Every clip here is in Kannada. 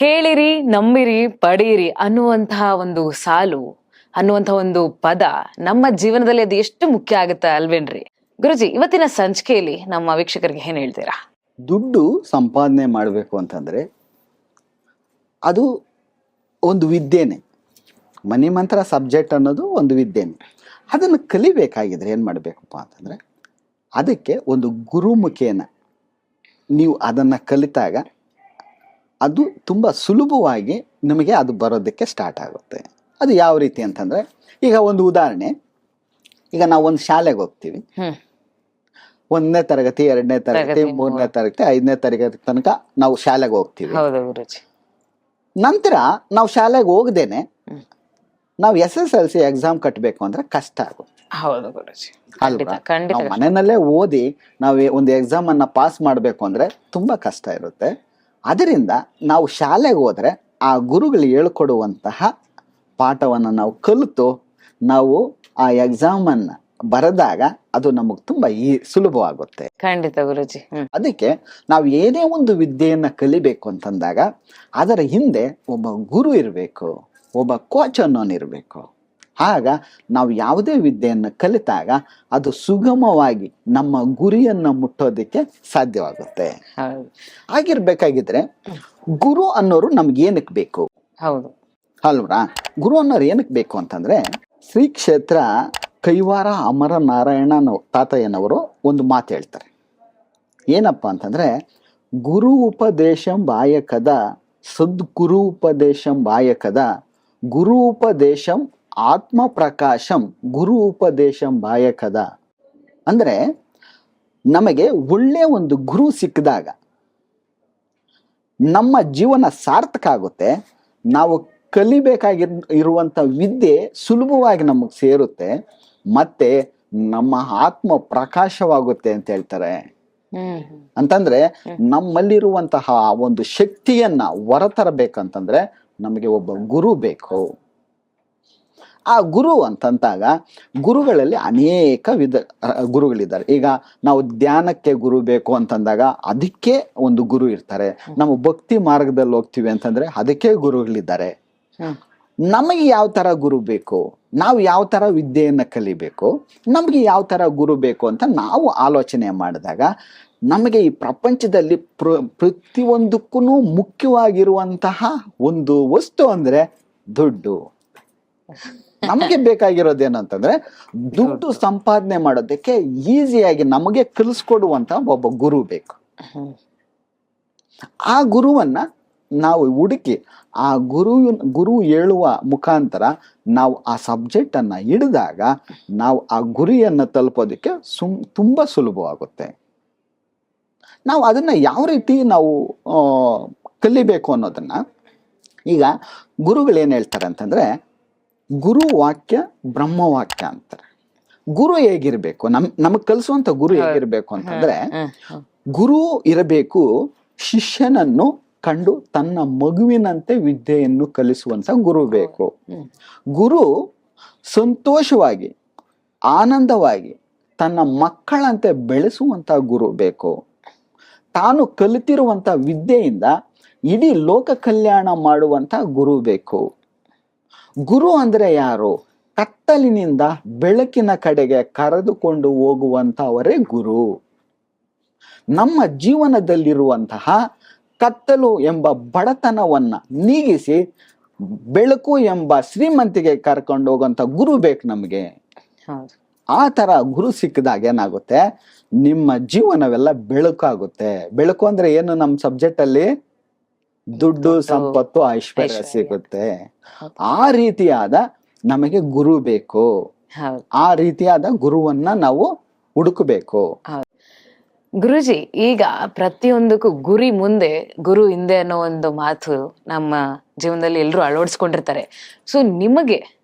ಕೇಳಿರಿ ನಂಬಿರಿ ಪಡೀರಿ ಅನ್ನುವಂತಹ ಒಂದು ಸಾಲು ಅನ್ನುವಂತಹ ಒಂದು ಪದ ನಮ್ಮ ಜೀವನದಲ್ಲಿ ಅದು ಎಷ್ಟು ಮುಖ್ಯ ಆಗುತ್ತೆ ಅಲ್ವೇನ್ರಿ ಗುರುಜಿ? ಇವತ್ತಿನ ಸಂಚಿಕೆಯಲ್ಲಿ ನಮ್ಮ ವೀಕ್ಷಕರಿಗೆ ಏನ್ ಹೇಳ್ತೀರಾ? ದುಡ್ಡು ಸಂಪಾದನೆ ಮಾಡಬೇಕು ಅಂತಂದ್ರೆ ಅದು ಒಂದು ವಿದ್ಯೆನೆ. ಮನಿ ಮಂತ್ರ ಸಬ್ಜೆಕ್ಟ್ ಅನ್ನೋದು ಒಂದು ವಿದ್ಯೆನೆ. ಅದನ್ನು ಕಲಿಬೇಕಾಗಿದ್ರೆ ಏನು ಮಾಡಬೇಕಪ್ಪ ಅಂತಂದರೆ, ಅದಕ್ಕೆ ಒಂದು ಗುರುಮುಖೇನ ನೀವು ಅದನ್ನು ಕಲಿತಾಗ ಅದು ತುಂಬ ಸುಲಭವಾಗಿ ನಿಮಗೆ ಅದು ಬರೋದಕ್ಕೆ ಸ್ಟಾರ್ಟ್ ಆಗುತ್ತೆ. ಅದು ಯಾವ ರೀತಿ ಅಂತಂದರೆ, ಈಗ ಒಂದು ಉದಾಹರಣೆ, ಈಗ ನಾವು ಒಂದು ಶಾಲೆಗೆ ಹೋಗ್ತೀವಿ. 1ನೇ ತರಗತಿ 2ನೇ ತರಗತಿ 3ನೇ ತರಗತಿ 5ನೇ ತರಗತಿ ತನಕ ನಾವು ಶಾಲೆಗೆ ಹೋಗ್ತೀವಿ. ನಂತರ ನಾವು ಶಾಲೆಗೆ ಹೋಗದೇನೆ ನಾವು SSLC ಎಕ್ಸಾಮ್ ಕಟ್ಟಬೇಕು ಅಂದ್ರೆ ಕಷ್ಟ ಆಗುತ್ತೆ ಅಲ್ವಾ? ನಾವು ಮನೆಯಲ್ಲೇ ಓದಿ ನಾವು ಒಂದು ಎಕ್ಸಾಮ್ ಅನ್ನ ಪಾಸ್ ಮಾಡಬೇಕು ಅಂದ್ರೆ ತುಂಬಾ ಕಷ್ಟ ಇರುತ್ತೆ. ಅದರಿಂದ ನಾವು ಶಾಲೆಗೆ ಹೋದ್ರೆ ಆ ಗುರುಗಳು ಹೇಳ್ಕೊಡುವಂತಹ ಪಾಠವನ್ನು ನಾವು ಕಲಿತು ನಾವು ಆ ಎಕ್ಸಾಮ್ ಅನ್ನ ಬರೆದಾಗ ಅದು ನಮಗೆ ತುಂಬಾ ಸುಲಭವಾಗುತ್ತೆ. ಖಂಡಿತ ಗುರುಜಿ. ಅದಕ್ಕೆ ನಾವು ಏನೇ ಒಂದು ವಿದ್ಯೆಯನ್ನ ಕಲಿಬೇಕು ಅಂತಂದಾಗ ಅದರ ಹಿಂದೆ ಒಬ್ಬ ಗುರು ಇರಬೇಕು, ಒಬ್ಬ ಕೋಚ್ ಅನ್ನೋನಿರ್ಬೇಕು. ಆಗ ನಾವು ಯಾವುದೇ ವಿದ್ಯೆಯನ್ನು ಕಲಿತಾಗ ಅದು ಸುಗಮವಾಗಿ ನಮ್ಮ ಗುರಿಯನ್ನು ಮುಟ್ಟೋದಕ್ಕೆ ಸಾಧ್ಯವಾಗುತ್ತೆ. ಆಗಿರ್ಬೇಕಾಗಿದ್ರೆ ಗುರು ಅನ್ನೋರು ನಮ್ಗೆ ಏನಕ್ಕೆ ಬೇಕು? ಹೌದು ಅಲ್ವಾ? ಗುರು ಅನ್ನೋರು ಏನಕ್ಕೆ ಬೇಕು ಅಂತಂದ್ರೆ, ಶ್ರೀ ಕ್ಷೇತ್ರ ಕೈವಾರ ಅಮರ ನಾರಾಯಣ ತಾತಯ್ಯನವರು ಒಂದು ಮಾತು ಹೇಳ್ತಾರೆ. ಏನಪ್ಪ ಅಂತಂದ್ರೆ, ಗುರು ಉಪದೇಶಂ ಬಾಯಕದ ಸದ್ಗುರು ಉಪದೇಶಂ ಬಾಯಕದ ಗುರು ಉಪದೇಶಂ ಆತ್ಮ ಪ್ರಕಾಶಂ ಗುರು ಉಪದೇಶಂ ಬಾಯಕದ. ಅಂದ್ರೆ ನಮಗೆ ಒಳ್ಳೆ ಒಂದು ಗುರು ಸಿಕ್ಕಿದಾಗ ನಮ್ಮ ಜೀವನ ಸಾರ್ಥಕ ಆಗುತ್ತೆ. ನಾವು ಇರುವಂತ ವಿದ್ಯೆ ಸುಲಭವಾಗಿ ನಮಗೆ ಸೇರುತ್ತೆ, ಮತ್ತೆ ನಮ್ಮ ಆತ್ಮ ಪ್ರಕಾಶವಾಗುತ್ತೆ ಅಂತ ಹೇಳ್ತಾರೆ. ಅಂತಂದ್ರೆ ನಮ್ಮಲ್ಲಿರುವಂತಹ ಒಂದು ಶಕ್ತಿಯನ್ನ ಹೊರತರಬೇಕಂತಂದ್ರೆ ನಮಗೆ ಒಬ್ಬ ಗುರು ಬೇಕು. ಆ ಗುರು ಅಂತಂದಾಗ ಗುರುಗಳಲ್ಲಿ ಅನೇಕ ಗುರುಗಳಿದ್ದಾರೆ. ಈಗ ನಾವು ಧ್ಯಾನಕ್ಕೆ ಗುರು ಬೇಕು ಅಂತಂದಾಗ ಅದಕ್ಕೆ ಒಂದು ಗುರು ಇರ್ತಾರೆ. ನಾವು ಭಕ್ತಿ ಮಾರ್ಗದಲ್ಲಿ ಹೋಗ್ತೀವಿ ಅಂತಂದ್ರೆ ಅದಕ್ಕೆ ಗುರುಗಳಿದ್ದಾರೆ. ನಮಗೆ ಯಾವ ತರ ಗುರು ಬೇಕು, ನಾವು ಯಾವ ತರ ವಿದ್ಯೆಯನ್ನ ಕಲಿಬೇಕು, ನಮ್ಗೆ ಯಾವ ತರ ಗುರು ಬೇಕು ಅಂತ ನಾವು ಆಲೋಚನೆ ಮಾಡಿದಾಗ ನಮಗೆ ಈ ಪ್ರಪಂಚದಲ್ಲಿ ಪ್ರತಿಯೊಂದಕ್ಕೂ ಮುಖ್ಯವಾಗಿರುವಂತಹ ಒಂದು ವಸ್ತು ಅಂದ್ರೆ ದುಡ್ಡು. ನಮಗೆ ಬೇಕಾಗಿರೋದೇನಂತಂದ್ರೆ ದುಡ್ಡು ಸಂಪಾದನೆ ಮಾಡೋದಕ್ಕೆ ಈಸಿಯಾಗಿ ನಮಗೆ ಕಲಿಸ್ಕೊಡುವಂತ ಒಬ್ಬ ಗುರು ಬೇಕು. ಆ ಗುರುವನ್ನ ನಾವು ಹುಡುಕಿ ಆ ಗುರು ಹೇಳುವ ಮುಖಾಂತರ ನಾವು ಆ ಸಬ್ಜೆಕ್ಟ್ ಅನ್ನ ಹಿಡಿದಾಗ ನಾವು ಆ ಗುರಿಯನ್ನ ತಲುಪೋದಕ್ಕೆ ತುಂಬಾ ಸುಲಭವಾಗುತ್ತೆ. ನಾವು ಅದನ್ನ ಯಾವ ರೀತಿ ನಾವು ಕಲಿಬೇಕು ಅನ್ನೋದನ್ನ, ಈಗ ಗುರುಗಳು ಏನ್ ಹೇಳ್ತಾರೆ ಅಂತಂದ್ರೆ, ಗುರು ವಾಕ್ಯ ಬ್ರಹ್ಮವಾಕ್ಯ ಅಂತಾರೆ. ಗುರು ಹೇಗಿರ್ಬೇಕು, ನಮಗ್ ಕಲಿಸುವಂತ ಗುರು ಹೇಗಿರ್ಬೇಕು ಅಂತಂದ್ರೆ, ಗುರು ಇರಬೇಕು ಶಿಷ್ಯನನ್ನು ಕಂಡು ತನ್ನ ಮಗುವಿನಂತೆ ವಿದ್ಯೆಯನ್ನು ಕಲಿಸುವಂತ ಗುರು ಬೇಕು. ಗುರು ಸಂತೋಷವಾಗಿ ಆನಂದವಾಗಿ ತನ್ನ ಮಕ್ಕಳಂತೆ ಬೆಳೆಸುವಂತ ಗುರು ಬೇಕು. ತಾನು ಕಲಿತಿರುವಂತ ವಿದ್ಯೆಯಿಂದ ಇಡೀ ಲೋಕ ಕಲ್ಯಾಣ ಮಾಡುವಂತ ಗುರು ಬೇಕು. ಗುರು ಅಂದ್ರೆ ಯಾರು? ಕತ್ತಲಿನಿಂದ ಬೆಳಕಿನ ಕಡೆಗೆ ಕರೆದುಕೊಂಡು ಹೋಗುವಂತವರೇ ಗುರು. ನಮ್ಮ ಜೀವನದಲ್ಲಿರುವಂತಹ ಕತ್ತಲು ಎಂಬ ಬಡತನವನ್ನ ನೀಗಿಸಿ ಬೆಳಕು ಎಂಬ ಶ್ರೀಮಂತಿಗೆ ಕರ್ಕೊಂಡು ಹೋಗುವಂತ ಗುರು ಬೇಕು ನಮ್ಗೆ. ಆ ತರ ಗುರು ಸಿಕ್ಕಿದಾಗ ಏನಾಗುತ್ತೆ, ನಿಮ್ಮ ಜೀವನವೆಲ್ಲ ಬೆಳಕಾಗುತ್ತೆ. ಬೆಳಕು ಅಂದ್ರೆ ಏನು? ನಮ್ಮ ಸಬ್ಜೆಕ್ಟ್ ಅಲ್ಲಿ ದುಡ್ಡು ಸಂಪತ್ತು ಐಶ್ವರ್ಯ ಸಿಗುತ್ತೆ. ಆ ರೀತಿಯಾದ ನಮಗೆ ಗುರು ಬೇಕು. ಆ ರೀತಿಯಾದ ಗುರುವನ್ನ ನಾವು ಹುಡುಕಬೇಕು. ಗುರುಜಿ, ಈಗ ಪ್ರತಿಯೊಂದಕ್ಕೂ ಗುರಿ ಮುಂದೆ ಗುರು ಹಿಂದೆ ಅನ್ನೋ ಒಂದು ಮಾತು ನಮ್ಮ ಜೀವನದಲ್ಲಿ ಎಲ್ಲರೂ ಅಳವಡಿಸ್ಕೊಂಡಿರ್ತಾರೆ. ಸೊ ನಿಮಗೆ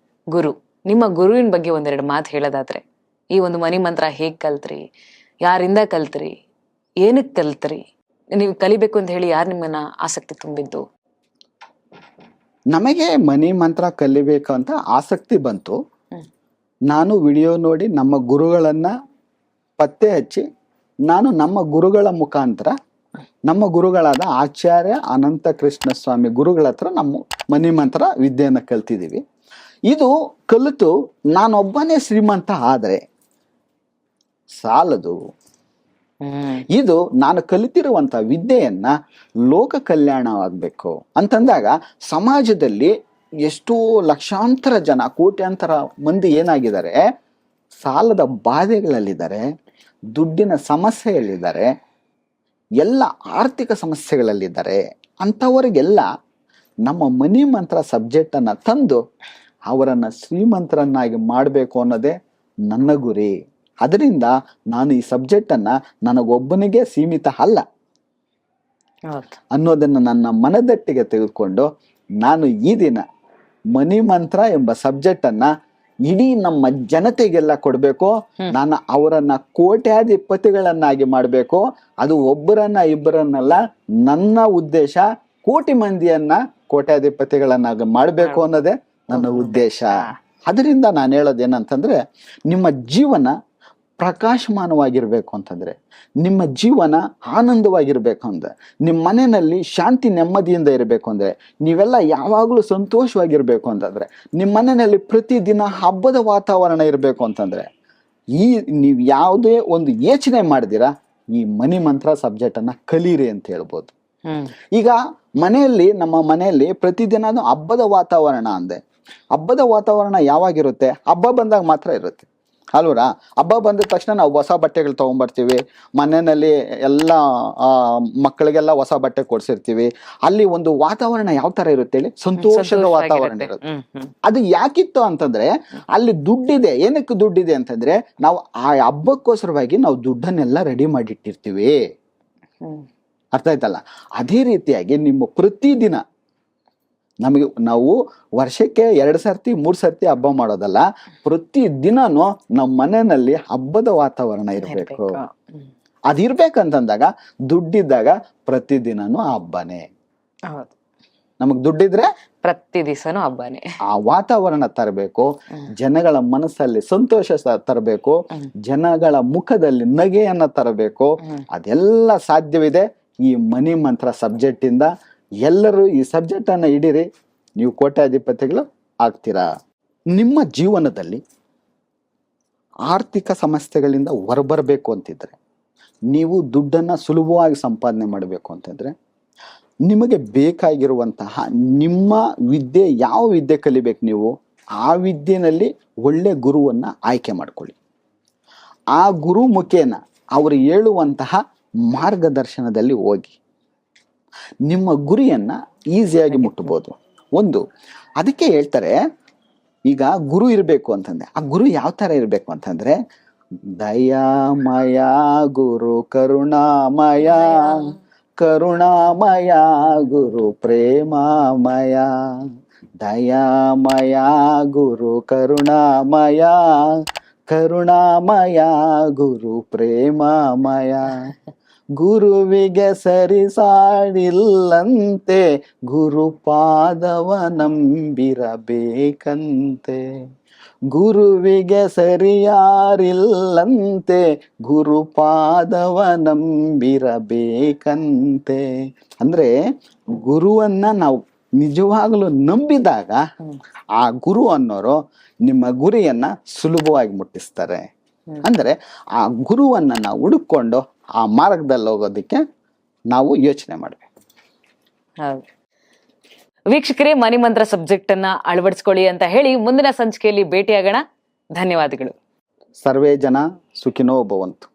ಗುರು, ನಿಮ್ಮ ಗುರುವಿನ ಬಗ್ಗೆ ಒಂದೆರಡು ಮಾತು ಹೇಳೋದಾದ್ರೆ, ಈ ಒಂದು ಮನಿ ಮಂತ್ರ ಹೇಗ್ ಕಲ್ತ್ರಿ, ಯಾರಿಂದ ಕಲ್ತ್ರಿ, ಏನಕ್ಕೆ ಕಲ್ತ್ರಿ, ನೀವು ಕಲಿಬೇಕು ಅಂತ ಹೇಳಿ ಯಾರು ನಿಮ್ಮನ್ನ ಆಸಕ್ತಿ ತುಂಬಿದ್ದು? ನಮಗೆ ಮನಿ ಮಂತ್ರ ಕಲಿಬೇಕು ಅಂತ ಆಸಕ್ತಿ ಬಂತು. ನಾನು ವಿಡಿಯೋ ನೋಡಿ ನಮ್ಮ ಗುರುಗಳನ್ನ ಪತ್ತೆ ಹಚ್ಚಿ ನಾನು ನಮ್ಮ ಗುರುಗಳ ಮುಖಾಂತರ ನಮ್ಮ ಗುರುಗಳಾದ ಆಚಾರ್ಯ ಅನಂತ ಕೃಷ್ಣ ಸ್ವಾಮಿ ಗುರುಗಳ ಹತ್ರ ನಮ್ಮ ಮನಿ ಮಂತ್ರ ವಿದ್ಯೆಯನ್ನು ಕಲ್ತಿದ್ದೀವಿ. ಇದು ಕಲಿತು ನಾನೊಬ್ಬನೇ ಶ್ರೀಮಂತ ಆದರೆ ಸಾಲದು. ಇದು ನಾನು ಕಲಿತಿರುವಂತ ವಿದ್ಯೆಯನ್ನ ಲೋಕ ಕಲ್ಯಾಣವಾಗಬೇಕು ಅಂತಂದಾಗ ಸಮಾಜದಲ್ಲಿ ಎಷ್ಟೋ ಲಕ್ಷಾಂತರ ಜನ, ಕೋಟ್ಯಾಂತರ ಮಂದಿ ಏನಾಗಿದ್ದಾರೆ, ಸಾಲದ ಬಾಧೆಗಳಲ್ಲಿದ್ದಾರೆ, ದುಡ್ಡಿನ ಸಮಸ್ಯೆಯಲ್ಲಿದ್ದಾರೆ, ಎಲ್ಲ ಆರ್ಥಿಕ ಸಮಸ್ಯೆಗಳಲ್ಲಿದ್ದಾರೆ. ಅಂಥವರಿಗೆಲ್ಲ ನಮ್ಮ ಮನಿ ಮಂತ್ರ ಸಬ್ಜೆಕ್ಟ್ ಅನ್ನ ತಂದು ಅವರನ್ನ ಶ್ರೀಮಂತರನ್ನಾಗಿ ಮಾಡಬೇಕು ಅನ್ನೋದೇ ನನ್ನ ಗುರಿ. ಅದರಿಂದ ನಾನು ಈ ಸಬ್ಜೆಕ್ಟ್ ಅನ್ನ ನನಗೊಬ್ಬನಿಗೆ ಸೀಮಿತ ಅಲ್ಲ ಅನ್ನೋದನ್ನ ನನ್ನ ಮನದಟ್ಟಿಗೆ ತೆಗೆದುಕೊಂಡು ನಾನು ಈ ದಿನ ಮನಿ ಮಂತ್ರ ಎಂಬ ಸಬ್ಜೆಕ್ಟ್ ಅನ್ನ ಇಡೀ ನಮ್ಮ ಜನತೆಗೆಲ್ಲ ಕೊಡ್ಬೇಕು. ನಾನು ಅವರನ್ನ ಕೋಟ್ಯಾಧಿಪತಿಗಳನ್ನಾಗಿ ಮಾಡ್ಬೇಕು. ಅದು ಒಬ್ಬರನ್ನ ಇಬ್ಬರನ್ನಲ್ಲ, ನನ್ನ ಉದ್ದೇಶ ಕೋಟಿ ಮಂದಿಯನ್ನ ಕೋಟ್ಯಾಧಿಪತಿಗಳನ್ನಾಗಿ ಮಾಡ್ಬೇಕು ಅನ್ನೋದೇ ನನ್ನ ಉದ್ದೇಶ. ಅದರಿಂದ ನಾನು ಹೇಳೋದೇನಂತಂದ್ರೆ, ನಿಮ್ಮ ಜೀವನ ಪ್ರಕಾಶಮಾನವಾಗಿರ್ಬೇಕು ಅಂತಂದ್ರೆ, ನಿಮ್ಮ ಜೀವನ ಆನಂದವಾಗಿರ್ಬೇಕು ಅಂದ್ರೆ, ನಿಮ್ಮ ಮನೆಯಲ್ಲಿ ಶಾಂತಿ ನೆಮ್ಮದಿಯಿಂದ ಇರಬೇಕು ಅಂದ್ರೆ, ನೀವೆಲ್ಲ ಯಾವಾಗಲೂ ಸಂತೋಷವಾಗಿರ್ಬೇಕು ಅಂತಂದ್ರೆ, ನಿಮ್ಮ ಮನೆಯಲ್ಲಿ ಪ್ರತಿದಿನ ಹಬ್ಬದ ವಾತಾವರಣ ಇರಬೇಕು ಅಂತಂದ್ರೆ, ನೀವು ಯಾವುದೇ ಒಂದು ಯೋಚನೆ ಮಾಡಿದಿರಾ ಈ ಮನಿ ಮಂತ್ರ ಸಬ್ಜೆಕ್ಟ್ ಅನ್ನ ಕಲೀರಿ ಅಂತ ಹೇಳ್ಬೋದು. ಈಗ ನಮ್ಮ ಮನೆಯಲ್ಲಿ ಪ್ರತಿದಿನ ಹಬ್ಬದ ವಾತಾವರಣ ಅಂದೆ. ಹಬ್ಬದ ವಾತಾವರಣ ಯಾವಾಗಿರುತ್ತೆ? ಹಬ್ಬ ಬಂದಾಗ ಮಾತ್ರ ಇರುತ್ತೆ ಅಲ್ವರಾ? ಹಬ್ಬ ಬಂದ ತಕ್ಷಣ ನಾವು ಹೊಸ ಬಟ್ಟೆಗಳು ತಗೊಂಡ್ಬರ್ತೀವಿ, ಮನೆಯಲ್ಲಿ ಎಲ್ಲ ಮಕ್ಕಳಿಗೆಲ್ಲ ಹೊಸ ಬಟ್ಟೆ ಕೊಡ್ಸಿರ್ತೀವಿ. ಅಲ್ಲಿ ಒಂದು ವಾತಾವರಣ ಯಾವ ತರ ಇರುತ್ತೆ ಹೇಳಿ? ಸಂತೋಷದ ವಾತಾವರಣ ಇರುತ್ತೆ. ಅದು ಯಾಕಿತ್ತು ಅಂತಂದ್ರೆ, ಅಲ್ಲಿ ದುಡ್ಡಿದೆ. ಏನಕ್ಕೆ ದುಡ್ಡಿದೆ ಅಂತಂದ್ರೆ, ನಾವು ಆ ಹಬ್ಬಕ್ಕೋಸ್ಕರವಾಗಿ ನಾವು ದುಡ್ಡನ್ನೆಲ್ಲ ರೆಡಿ ಮಾಡಿಟ್ಟಿರ್ತೀವಿ. ಅರ್ಥ ಆಯ್ತಲ್ಲ? ಅದೇ ರೀತಿಯಾಗಿ ನಿಮ್ಮ ಪ್ರತಿದಿನ ನಾವು ವರ್ಷಕ್ಕೆ 2 ಸರ್ತಿ 3 ಸರ್ತಿ ಹಬ್ಬ ಮಾಡೋದಲ್ಲ, ಪ್ರತಿ ದಿನನೂ ನಮ್ಮ ಮನೆಯಲ್ಲಿ ಹಬ್ಬದ ವಾತಾವರಣ ಇರಬೇಕು. ಅದಿರ್ಬೇಕಂತಂದಾಗ ದುಡ್ಡಿದ್ದಾಗ ಪ್ರತಿದಿನನೂ ಹಬ್ಬನೇ. ನಮಗ್ ದುಡ್ಡಿದ್ರೆ ಪ್ರತಿ ದಿವಸನೂ ಹಬ್ಬನೇ. ಆ ವಾತಾವರಣ ತರಬೇಕು, ಜನಗಳ ಮನಸ್ಸಲ್ಲಿ ಸಂತೋಷ ತರಬೇಕು, ಜನಗಳ ಮುಖದಲ್ಲಿ ನಗೆಯನ್ನ ತರಬೇಕು. ಅದೆಲ್ಲ ಸಾಧ್ಯವಿದೆ ಈ ಮನಿ ಮಂತ್ರ ಸಬ್ಜೆಕ್ಟ್ ಇಂದ. ಎಲ್ಲರೂ ಈ ಸಬ್ಜೆಕ್ಟ್ ಅನ್ನ ಹಿಡೀರಿ, ನೀವು ಕೋಟ್ಯಾಧಿಪತಿಗಳು ಆಗ್ತೀರಾ. ನಿಮ್ಮ ಜೀವನದಲ್ಲಿ ಆರ್ಥಿಕ ಸಮಸ್ಯೆಗಳಿಂದ ಹೊರಬರಬೇಕು ಅಂತಿದ್ರೆ, ನೀವು ದುಡ್ಡನ್ನ ಸುಲಭವಾಗಿ ಸಂಪಾದನೆ ಮಾಡಬೇಕು ಅಂತಂದ್ರೆ, ನಿಮಗೆ ಬೇಕಾಗಿರುವಂತಹ ನಿಮ್ಮ ವಿದ್ಯೆ, ಯಾವ ವಿದ್ಯೆ ಕಲಿಬೇಕು ನೀವು, ಆ ವಿದ್ಯೆನಲ್ಲಿ ಒಳ್ಳೆ ಗುರುವನ್ನ ಆಯ್ಕೆ ಮಾಡ್ಕೊಳ್ಳಿ. ಆ ಗುರು ಮುಖೇನ ಅವರು ಹೇಳುವಂತಹ ಮಾರ್ಗದರ್ಶನದಲ್ಲಿ ಹೋಗಿ ನಿಮ್ಮ ಗುರಿಯನ್ನ ಈಸಿಯಾಗಿ ಮುಟ್ಟಬಹುದು. ಅದಕ್ಕೆ ಹೇಳ್ತಾರೆ, ಈಗ ಗುರು ಇರಬೇಕು ಅಂತಂದ್ರೆ, ಆ ಗುರು ಯಾವ ತರ ಇರಬೇಕು ಅಂತಂದ್ರೆ, ದಯಾಮಯ ಗುರು ಕರುಣಾಮಯ, ಕರುಣಾಮಯ ಗುರು ಪ್ರೇಮಾಮಯ, ದಯಾಮಯ ಗುರು ಕರುಣಾಮಯ, ಕರುಣಾಮಯ ಗುರು ಪ್ರೇಮಾಮಯ. ಗುರುವಿಗೆ ಸರಿಸಾಡಿಲ್ಲಂತೆ, ಗುರುಪಾದವ ನಂಬಿರಬೇಕಂತೆ. ಗುರುವಿಗೆ ಸರಿಯಾರಿಲ್ಲಂತೆ, ಗುರುಪಾದವ ನಂಬಿರಬೇಕಂತೆ. ಅಂದ್ರೆ ಗುರುವನ್ನ ನಾವು ನಿಜವಾಗಲೂ ನಂಬಿದಾಗ ಆ ಗುರು ಅನ್ನೋರು ನಿಮ್ಮ ಗುರಿಯನ್ನ ಸುಲಭವಾಗಿ ಮುಟ್ಟಿಸ್ತಾರೆ. ಅಂದ್ರೆ ಆ ಗುರುವನ್ನ ನಾವು ಹುಡುಕೊಂಡು ಆ ಮಾರ್ಗದಲ್ಲಿ ಹೋಗೋದಕ್ಕೆ ನಾವು ಯೋಚನೆ ಮಾಡ್ಬೇಕು. ವೀಕ್ಷಕರೇ, ಮನಿ ಮಂತ್ರ ಸಬ್ಜೆಕ್ಟ್ ಅನ್ನ ಅಳವಡಿಸ್ಕೊಳ್ಳಿ ಅಂತ ಹೇಳಿ ಮುಂದಿನ ಸಂಚಿಕೆಯಲ್ಲಿ ಭೇಟಿಯಾಗೋಣ. ಧನ್ಯವಾದಗಳು. ಸರ್ವೇ ಜನ ಸುಖಿನೋ ಭವಂತು.